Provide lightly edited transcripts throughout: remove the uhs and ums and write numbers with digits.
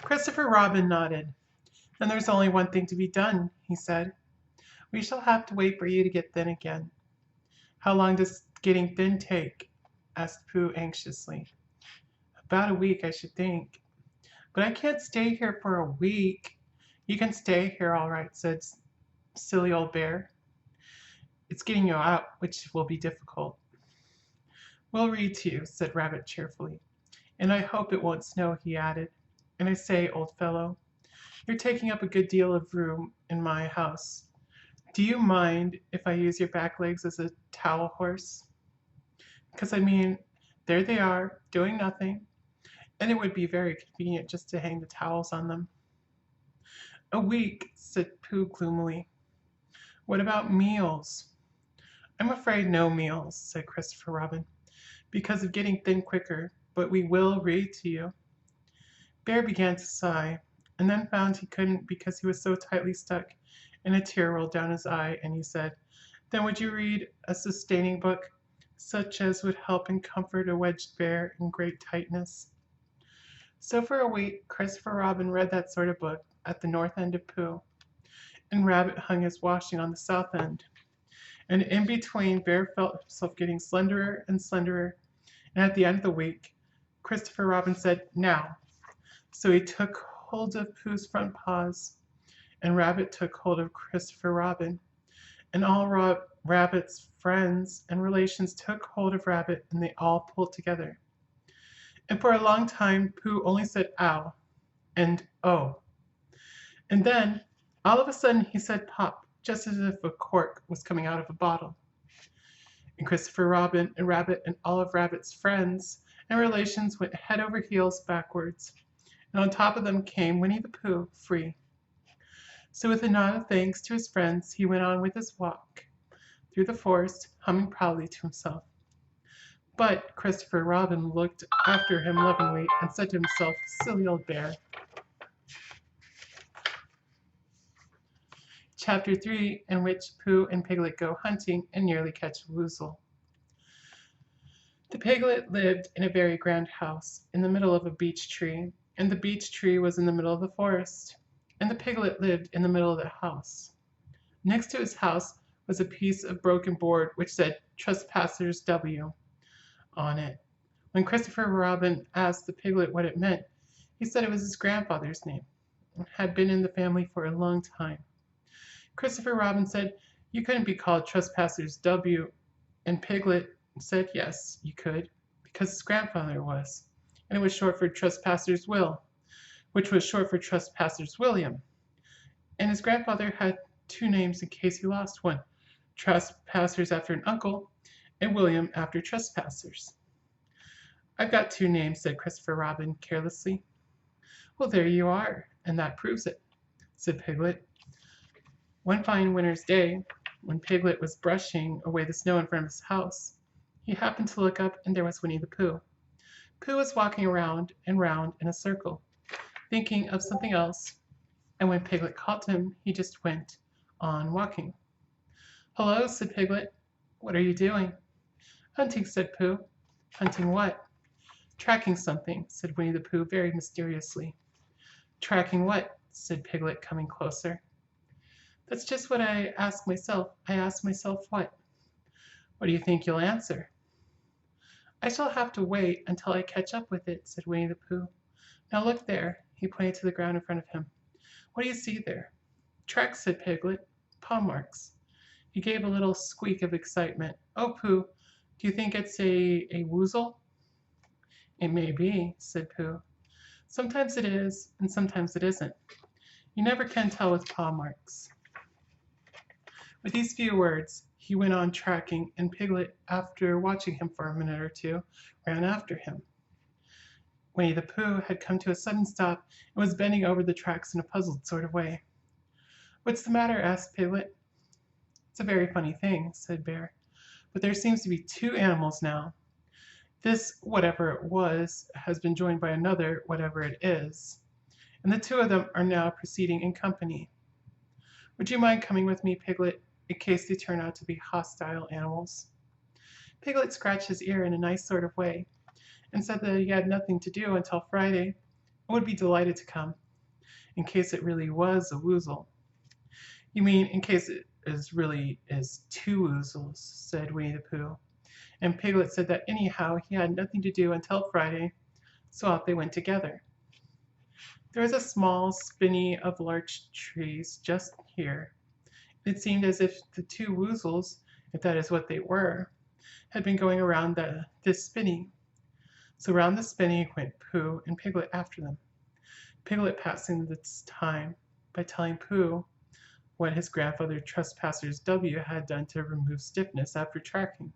Christopher Robin nodded. "Then there's only one thing to be done," he said. "We shall have to wait for you to get thin again." "How long does getting thin take?" asked Pooh anxiously. "About a week, I should think." "But I can't stay here for a week." "You can stay here all right," said silly old bear. "It's getting you out which will be difficult." "We'll read to you," said Rabbit cheerfully. "And I hope it won't snow," he added. "And I say, old fellow, you're taking up a good deal of room in my house. Do you mind if I use your back legs as a towel horse? Because I mean, there they are, doing nothing, and it would be very convenient just to hang the towels on them." "A week," said Pooh gloomily. "What about meals?" "I'm afraid no meals," said Christopher Robin, "because of getting thin quicker, but we will read to you." Bear began to sigh, and then found he couldn't because he was so tightly stuck, and a tear rolled down his eye, and he said, "Then would you read a sustaining book, such as would help and comfort a wedged bear in great tightness?" So for a week Christopher Robin read that sort of book at the north end of Pooh, and Rabbit hung his washing on the south end. And in between, Bear felt himself getting slenderer and slenderer, and at the end of the week, Christopher Robin said, "Now." So he took hold of Pooh's front paws, and Rabbit took hold of Christopher Robin, and all Rabbit's friends and relations took hold of Rabbit, and they all pulled together. And for a long time Pooh only said "ow" and "oh." And then, all of a sudden, he said "pop," just as if a cork was coming out of a bottle. And Christopher Robin and Rabbit and all of Rabbit's friends and relations went head over heels backwards, and on top of them came Winnie the Pooh, free. So with a nod of thanks to his friends, he went on with his walk through the forest, humming proudly to himself. But Christopher Robin looked after him lovingly and said to himself, "Silly old bear." Chapter 3, in which Pooh and Piglet go hunting and nearly catch a woozle. The Piglet lived in a very grand house in the middle of a beech tree, and the beech tree was in the middle of the forest, and the Piglet lived in the middle of the house. Next to his house was a piece of broken board which said "Trespassers W" on it. When Christopher Robin asked the Piglet what it meant, he said it was his grandfather's name. It had been in the family for a long time. Christopher Robin said you couldn't be called Trespassers W, and Piglet said yes, you could, because his grandfather was, and it was short for Trespassers Will, which was short for Trespassers William, and his grandfather had two names in case he lost one: Trespassers after an uncle, and William after Trespassers. "I've got two names," said Christopher Robin carelessly. "Well, there you are, and that proves it," said Piglet. One fine winter's day, when Piglet was brushing away the snow in front of his house, he happened to look up, and there was Winnie the Pooh. Pooh was walking around and round in a circle, thinking of something else, and when Piglet called to him, he just went on walking. "Hello," said Piglet. "What are you doing?" "Hunting," said Pooh. "Hunting what?" "Tracking something," said Winnie the Pooh very mysteriously. "Tracking what?" said Piglet, coming closer. "That's just what I ask myself. I ask myself what?" "What do you think you'll answer?" "I shall have to wait until I catch up with it," said Winnie the Pooh. "Now look there." He pointed to the ground in front of him. "What do you see there?" "Tracks," said Piglet. "Paw marks." He gave a little squeak of excitement. "Oh, Pooh, do you think it's a woozle?" "It may be," said Pooh. "Sometimes it is, and sometimes it isn't. You never can tell with paw marks." With these few words, he went on tracking, and Piglet, after watching him for a minute or two, ran after him. Winnie the Pooh had come to a sudden stop and was bending over the tracks in a puzzled sort of way. "What's the matter?" asked Piglet. "It's a very funny thing," said Bear, "but there seems to be two animals now. This whatever it was has been joined by another whatever it is, and the two of them are now proceeding in company. Would you mind coming with me, Piglet, in case they turn out to be hostile animals?" Piglet scratched his ear in a nice sort of way, and said that he had nothing to do until Friday, I would be delighted to come, in case it really was a woozle. You mean in case it really is two woozles, said Winnie the Pooh. And Piglet said that anyhow he had nothing to do until Friday, so off they went together. There was a small spinney of larch trees just here. It seemed as if the two woozles, if that is what they were, had been going around this spinney. So round the spinney went Pooh and Piglet after them. Piglet passing the time by telling Pooh what his grandfather Trespasser's W had done to remove stiffness after tracking,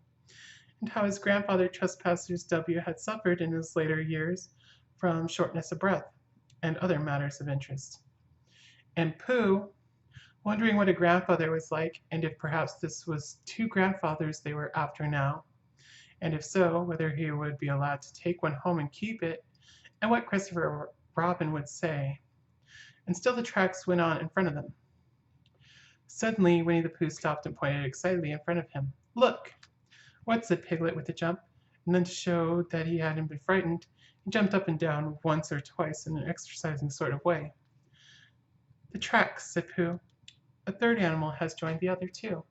and how his grandfather Trespasser's W had suffered in his later years from shortness of breath and other matters of interest. And Pooh, wondering what a grandfather was like, and if perhaps this was two grandfathers they were after now, and if so, whether he would be allowed to take one home and keep it, and what Christopher Robin would say. And still the tracks went on in front of them. Suddenly, Winnie the Pooh stopped and pointed excitedly in front of him. "Look!" "What?" said Piglet with a jump, and then to show that he hadn't been frightened, he jumped up and down once or twice in an exercising sort of way. "The tracks," said Pooh. "A third animal has joined the other two."